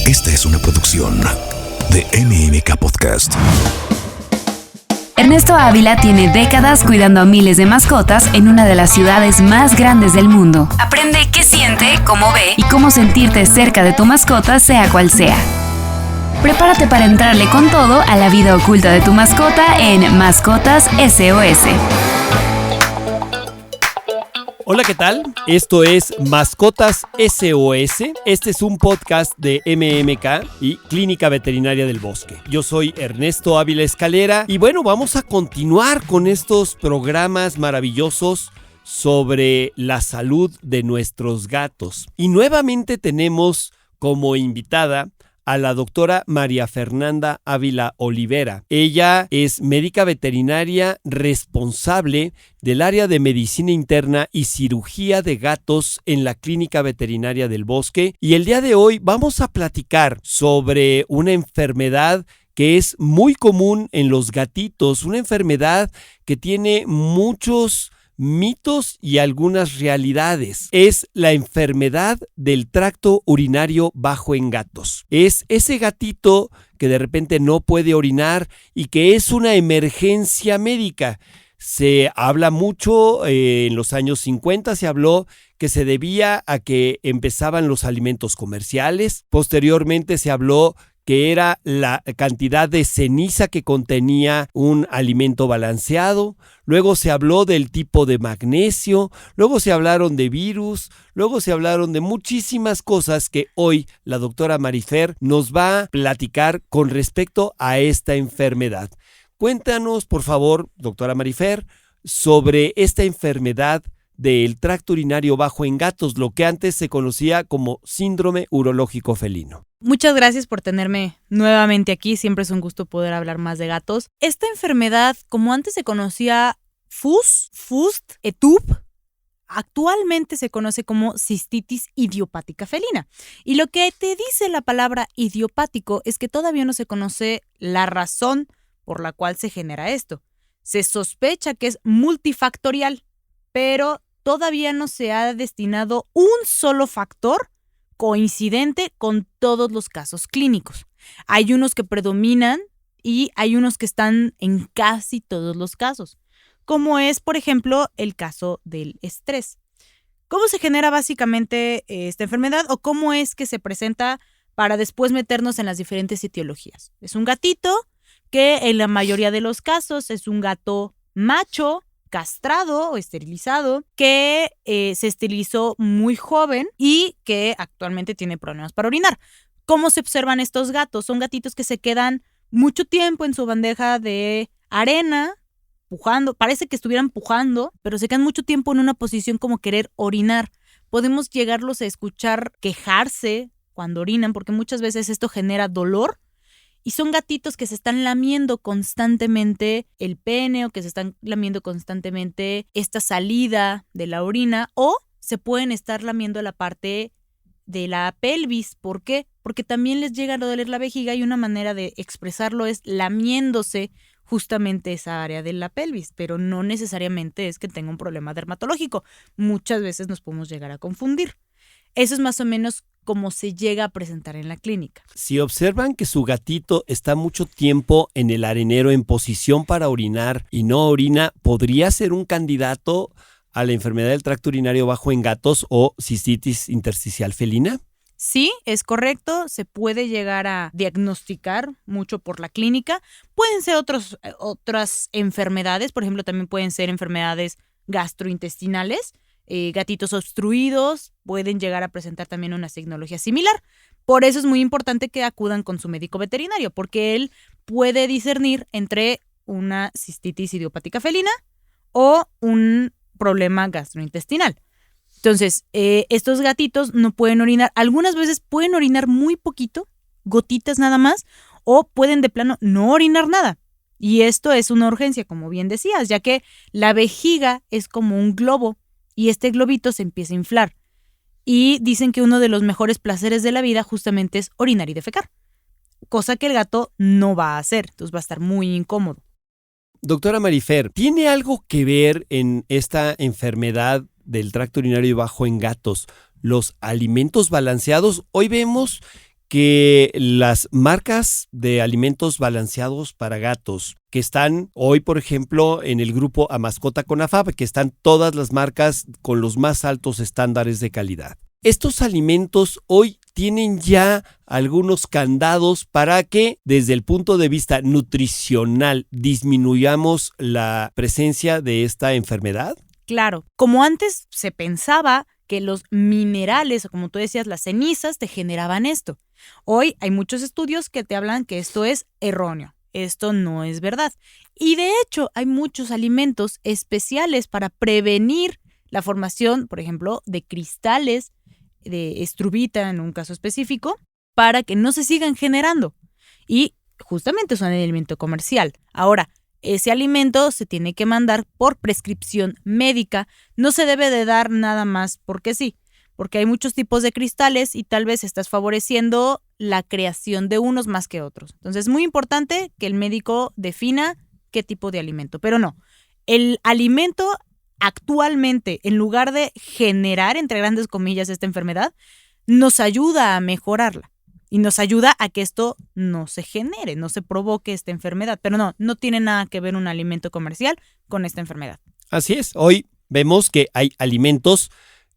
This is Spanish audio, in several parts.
Esta es una producción de MMK Podcast. Ernesto Ávila tiene décadas cuidando a miles de mascotas en una de las ciudades más grandes del mundo. Aprende qué siente, cómo ve y cómo sentirte cerca de tu mascota, sea cual sea. Prepárate para entrarle con todo a la vida oculta de tu mascota en Mascotas SOS. Hola, ¿qué tal? Esto es Mascotas SOS. Este es un podcast de MMK y Clínica Veterinaria del Bosque. Yo soy Ernesto Ávila Escalera y bueno, vamos a continuar con estos programas maravillosos sobre la salud de nuestros gatos. Y nuevamente tenemos como invitada a la doctora María Fernanda Ávila Olivera. Ella es médica veterinaria responsable del área de medicina interna y cirugía de gatos en la Clínica Veterinaria del Bosque. Y el día de hoy vamos a platicar sobre una enfermedad que es muy común en los gatitos, una enfermedad que tiene muchos mitos y algunas realidades. Es la enfermedad del tracto urinario bajo en gatos. Es ese gatito que de repente no puede orinar y que es una emergencia médica. Se habla mucho, en los años 50 se habló que se debía a que empezaban los alimentos comerciales. Posteriormente se habló que era la cantidad de ceniza que contenía un alimento balanceado. Luego se habló del tipo de magnesio, luego se hablaron de virus, luego se hablaron de muchísimas cosas que hoy la doctora Marifer nos va a platicar con respecto a esta enfermedad. Cuéntanos, por favor, doctora Marifer, sobre esta enfermedad del tracto urinario bajo en gatos, lo que antes se conocía como síndrome urológico felino. Muchas gracias por tenerme nuevamente aquí. Siempre es un gusto poder hablar más de gatos. Esta enfermedad, como antes se conocía FUST, ETUP, actualmente se conoce como cistitis idiopática felina. Y lo que te dice la palabra idiopático es que todavía no se conoce la razón por la cual se genera esto. Se sospecha que es multifactorial, pero todavía no se ha destinado un solo factor coincidente con todos los casos clínicos. Hay unos que predominan y hay unos que están en casi todos los casos, como es, por ejemplo, el caso del estrés. ¿Cómo se genera básicamente esta enfermedad o cómo es que se presenta para después meternos en las diferentes etiologías? Es un gatito que en la mayoría de los casos es un gato macho, castrado o esterilizado, que se esterilizó muy joven y que actualmente tiene problemas para orinar. ¿Cómo se observan estos gatos? Son gatitos que se quedan mucho tiempo en su bandeja de arena, pujando, parece que estuvieran pujando, pero se quedan mucho tiempo en una posición como querer orinar. Podemos llegarlos a escuchar quejarse cuando orinan, porque muchas veces esto genera dolor. Y son gatitos que se están lamiendo constantemente el pene o que se están lamiendo constantemente esta salida de la orina o se pueden estar lamiendo la parte de la pelvis. ¿Por qué? Porque también les llega a doler la vejiga y una manera de expresarlo es lamiéndose justamente esa área de la pelvis, pero no necesariamente es que tenga un problema dermatológico. Muchas veces nos podemos llegar a confundir. Eso es más o menos como se llega a presentar en la clínica. Si observan que su gatito está mucho tiempo en el arenero en posición para orinar y no orina, ¿podría ser un candidato a la enfermedad del tracto urinario bajo en gatos o cistitis intersticial felina? Sí, es correcto, se puede llegar a diagnosticar mucho por la clínica. Pueden ser otras enfermedades, por ejemplo, también pueden ser enfermedades gastrointestinales. Gatitos obstruidos pueden llegar a presentar también una signología similar. Por eso es muy importante que acudan con su médico veterinario, porque él puede discernir entre una cistitis idiopática felina o un problema gastrointestinal. Entonces, estos gatitos no pueden orinar. Algunas veces pueden orinar muy poquito, gotitas nada más, o pueden de plano no orinar nada. Y esto es una urgencia, como bien decías, ya que la vejiga es como un globo y este globito se empieza a inflar. Y dicen que uno de los mejores placeres de la vida justamente es orinar y defecar, cosa que el gato no va a hacer, entonces va a estar muy incómodo. Doctora Marifer, ¿tiene algo que ver en esta enfermedad del tracto urinario bajo en gatos los alimentos balanceados? Hoy vemos que las marcas de alimentos balanceados para gatos que están hoy, por ejemplo, en el grupo A Mascota con AFAB, que están todas las marcas con los más altos estándares de calidad. Estos alimentos hoy tienen ya algunos candados para que, desde el punto de vista nutricional, disminuyamos la presencia de esta enfermedad. Claro, como antes se pensaba que los minerales, o como tú decías, las cenizas te generaban esto. Hoy hay muchos estudios que te hablan que esto es erróneo. Esto no es verdad. Y de hecho, hay muchos alimentos especiales para prevenir la formación, por ejemplo, de cristales, de estrubita en un caso específico, para que no se sigan generando. Y justamente son el alimento comercial. Ahora, ese alimento se tiene que mandar por prescripción médica. No se debe de dar nada más porque sí, porque hay muchos tipos de cristales y tal vez estás favoreciendo la creación de unos más que otros. Entonces es muy importante que el médico defina qué tipo de alimento. Pero no, el alimento actualmente, en lugar de generar, entre grandes comillas, esta enfermedad, nos ayuda a mejorarla. Y nos ayuda a que esto no se genere, no se provoque esta enfermedad. Pero no tiene nada que ver un alimento comercial con esta enfermedad. Así es, hoy vemos que hay alimentos,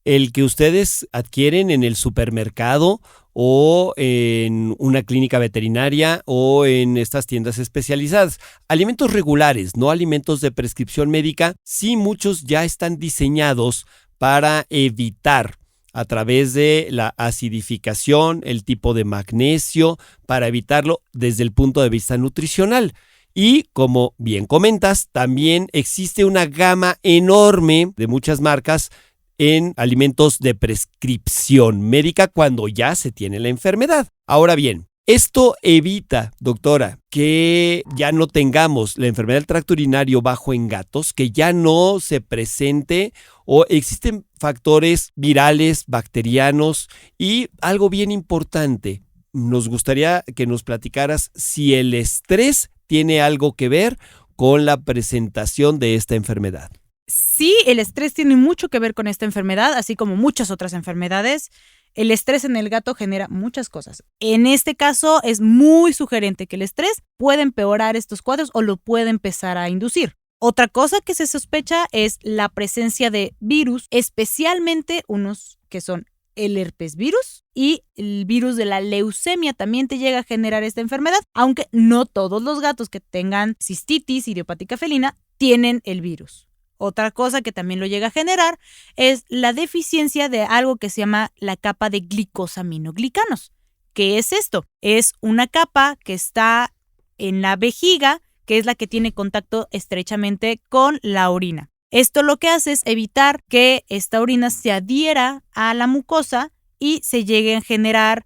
el que ustedes adquieren en el supermercado o en una clínica veterinaria o en estas tiendas especializadas. Alimentos regulares, no alimentos de prescripción médica, sí muchos ya están diseñados para evitar a través de la acidificación, el tipo de magnesio, para evitarlo desde el punto de vista nutricional. Y como bien comentas, también existe una gama enorme de muchas marcas en alimentos de prescripción médica cuando ya se tiene la enfermedad. Ahora bien, esto evita, doctora, que ya no tengamos la enfermedad del tracto urinario bajo en gatos, que ya no se presente o existen factores virales, bacterianos y algo bien importante. Nos gustaría que nos platicaras si el estrés tiene algo que ver con la presentación de esta enfermedad. Sí, el estrés tiene mucho que ver con esta enfermedad, así como muchas otras enfermedades. El estrés en el gato genera muchas cosas. En este caso es muy sugerente que el estrés puede empeorar estos cuadros o lo puede empezar a inducir. Otra cosa que se sospecha es la presencia de virus, especialmente unos que son el herpes virus y el virus de la leucemia también te llega a generar esta enfermedad, aunque no todos los gatos que tengan cistitis idiopática felina tienen el virus. Otra cosa que también lo llega a generar es la deficiencia de algo que se llama la capa de glicosaminoglicanos. ¿Qué es esto? Es una capa que está en la vejiga, que es la que tiene contacto estrechamente con la orina. Esto lo que hace es evitar que esta orina se adhiera a la mucosa y se lleguen a generar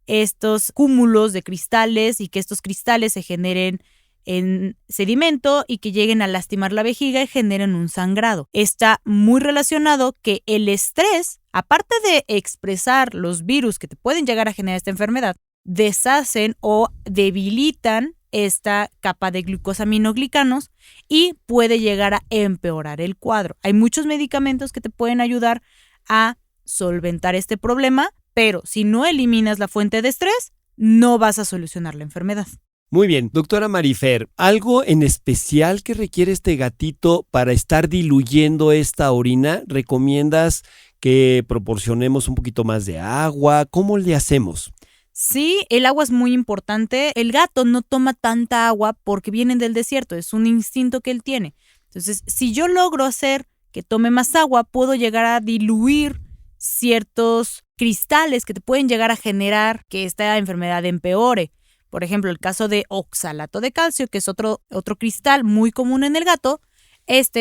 estos cúmulos de cristales y que estos cristales se generen en sedimento y que lleguen a lastimar la vejiga y generen un sangrado. Está muy relacionado que el estrés, aparte de expresar los virus que te pueden llegar a generar esta enfermedad, deshacen o debilitan esta capa de glucosaminoglicanos y puede llegar a empeorar el cuadro. Hay muchos medicamentos que te pueden ayudar a solventar este problema, pero si no eliminas la fuente de estrés, no vas a solucionar la enfermedad. Muy bien, doctora Marifer, ¿algo en especial que requiere este gatito para estar diluyendo esta orina? ¿Recomiendas que proporcionemos un poquito más de agua? ¿Cómo le hacemos? Sí, el agua es muy importante. El gato no toma tanta agua porque vienen del desierto, es un instinto que él tiene. Entonces, si yo logro hacer que tome más agua, puedo llegar a diluir ciertos cristales que te pueden llegar a generar que esta enfermedad empeore. Por ejemplo, el caso de oxalato de calcio, que es otro cristal muy común en el gato.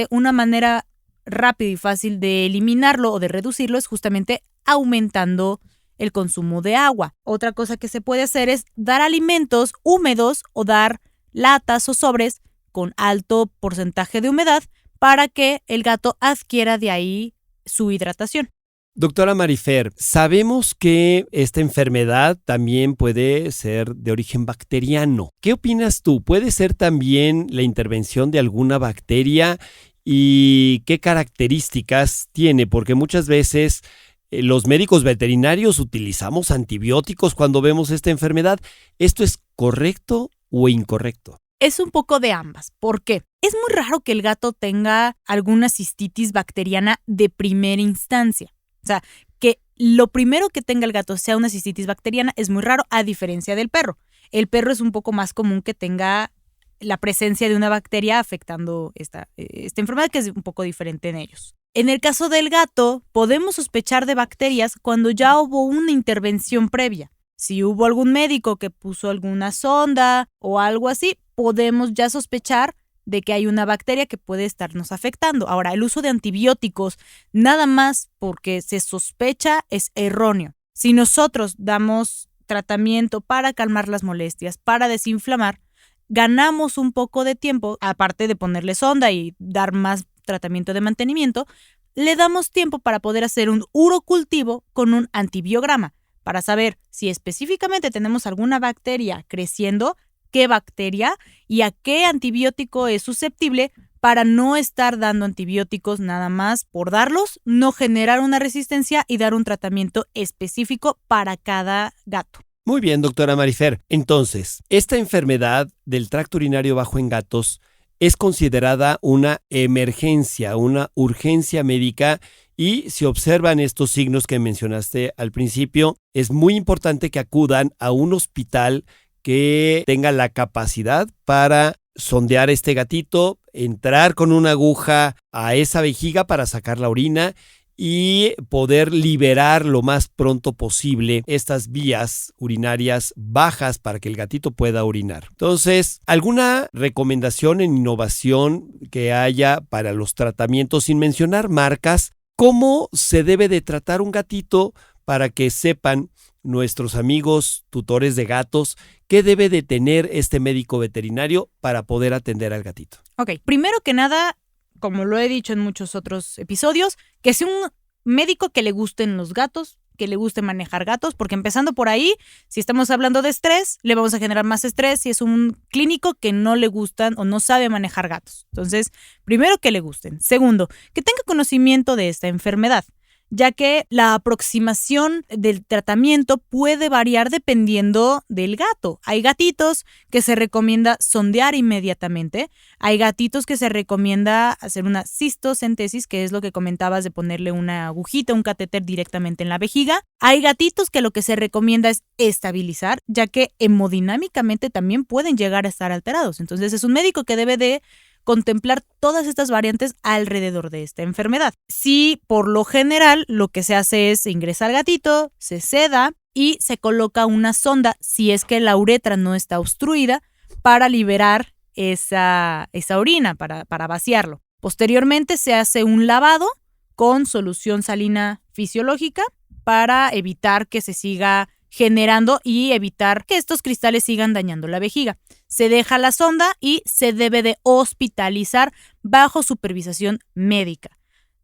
Una manera rápida y fácil de eliminarlo o de reducirlo es justamente aumentando el consumo de agua. Otra cosa que se puede hacer es dar alimentos húmedos o dar latas o sobres con alto porcentaje de humedad para que el gato adquiera de ahí su hidratación. Doctora Marifer, sabemos que esta enfermedad también puede ser de origen bacteriano. ¿Qué opinas tú? ¿Puede ser también la intervención de alguna bacteria y qué características tiene? Porque muchas veces los médicos veterinarios utilizamos antibióticos cuando vemos esta enfermedad. ¿Esto es correcto o incorrecto? Es un poco de ambas. ¿Por qué? Es muy raro que el gato tenga alguna cistitis bacteriana de primera instancia. O sea, que lo primero que tenga el gato sea una cistitis bacteriana es muy raro, a diferencia del perro. El perro es un poco más común que tenga la presencia de una bacteria afectando esta enfermedad, que es un poco diferente en ellos. En el caso del gato, podemos sospechar de bacterias cuando ya hubo una intervención previa. Si hubo algún médico que puso alguna sonda o algo así, podemos ya sospechar de que hay una bacteria que puede estarnos afectando. Ahora, el uso de antibióticos, nada más porque se sospecha, es erróneo. Si nosotros damos tratamiento para calmar las molestias, para desinflamar, ganamos un poco de tiempo, aparte de ponerle sonda y dar más tratamiento de mantenimiento, le damos tiempo para poder hacer un urocultivo con un antibiograma, para saber si específicamente tenemos alguna bacteria creciendo, qué bacteria y a qué antibiótico es susceptible, para no estar dando antibióticos nada más por darlos, no generar una resistencia y dar un tratamiento específico para cada gato. Muy bien, doctora Marifer. Entonces, esta enfermedad del tracto urinario bajo en gatos es considerada una emergencia, una urgencia médica, y si observan estos signos que mencionaste al principio, es muy importante que acudan a un hospital que tenga la capacidad para sondear este gatito, entrar con una aguja a esa vejiga para sacar la orina y poder liberar lo más pronto posible estas vías urinarias bajas para que el gatito pueda orinar. Entonces, ¿alguna recomendación en innovación que haya para los tratamientos, sin mencionar marcas? ¿Cómo se debe de tratar un gatito para que sepan nuestros amigos tutores de gatos qué debe de tener este médico veterinario para poder atender al gatito? Ok, primero que nada, como lo he dicho en muchos otros episodios, que sea un médico que le gusten los gatos, que le guste manejar gatos, porque empezando por ahí, si estamos hablando de estrés, le vamos a generar más estrés si es un clínico que no le gustan o no sabe manejar gatos. Entonces, primero, que le gusten. Segundo, que tenga conocimiento de esta enfermedad, ya que la aproximación del tratamiento puede variar dependiendo del gato. Hay gatitos que se recomienda sondear inmediatamente, hay gatitos que se recomienda hacer una cistocentesis, que es lo que comentabas de ponerle una agujita, un catéter directamente en la vejiga. Hay gatitos que lo que se recomienda es estabilizar, ya que hemodinámicamente también pueden llegar a estar alterados. Entonces es un médico que debe de contemplar todas estas variantes alrededor de esta enfermedad. Si por lo general lo que se hace es ingresar al gatito, se seda y se coloca una sonda, si es que la uretra no está obstruida, para liberar esa orina, para vaciarlo. Posteriormente se hace un lavado con solución salina fisiológica para evitar que se siga generando y evitar que estos cristales sigan dañando la vejiga. Se deja la sonda y se debe de hospitalizar bajo supervisación médica.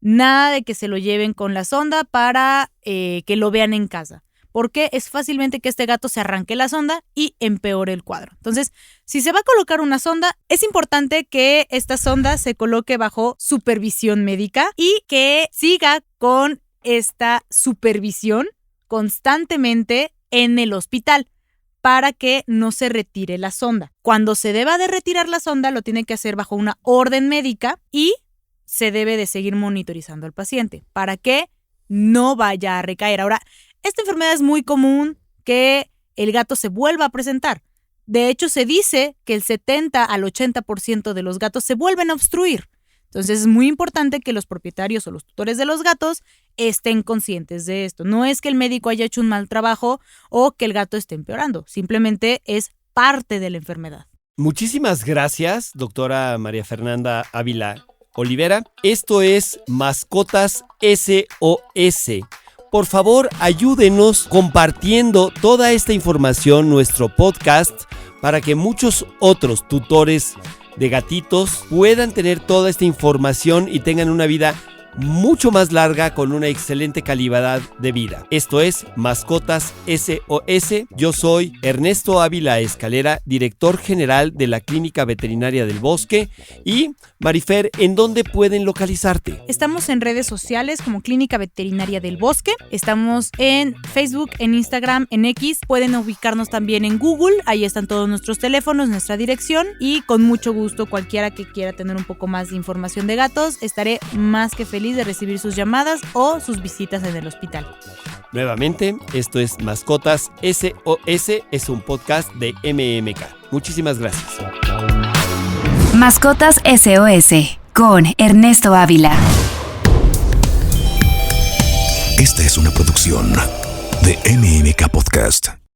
Nada de que se lo lleven con la sonda para que lo vean en casa, porque es fácilmente que este gato se arranque la sonda y empeore el cuadro. Entonces, si se va a colocar una sonda, es importante que esta sonda se coloque bajo supervisión médica y que siga con esta supervisión constantemente en el hospital para que no se retire la sonda. Cuando se deba de retirar la sonda, lo tiene que hacer bajo una orden médica y se debe de seguir monitorizando al paciente para que no vaya a recaer. Ahora, esta enfermedad es muy común que el gato se vuelva a presentar. De hecho, se dice que el 70 al 80% de los gatos se vuelven a obstruir. Entonces es muy importante que los propietarios o los tutores de los gatos estén conscientes de esto. No es que el médico haya hecho un mal trabajo o que el gato esté empeorando, simplemente es parte de la enfermedad. Muchísimas gracias, doctora María Fernanda Ávila Olivera. Esto es Mascotas SOS. Por favor, ayúdenos compartiendo toda esta información, nuestro podcast, para que muchos otros tutores de gatitos puedan tener toda esta información y tengan una vida mucho más larga con una excelente calidad de vida. Esto es Mascotas SOS. Yo soy Ernesto Ávila Escalera, director general de la Clínica Veterinaria del Bosque. Y Marifer, ¿en dónde pueden localizarte? Estamos en redes sociales como Clínica Veterinaria del Bosque. Estamos en Facebook, en Instagram, en X. Pueden ubicarnos también en Google. Ahí están todos nuestros teléfonos, nuestra dirección. Y con mucho gusto, cualquiera que quiera tener un poco más de información de gatos, estaré más que feliz de recibir sus llamadas o sus visitas en el hospital. Nuevamente, esto es Mascotas SOS. Es un podcast de MMK. Muchísimas gracias. Mascotas SOS con Ernesto Ávila. Esta es una producción de MMK Podcast.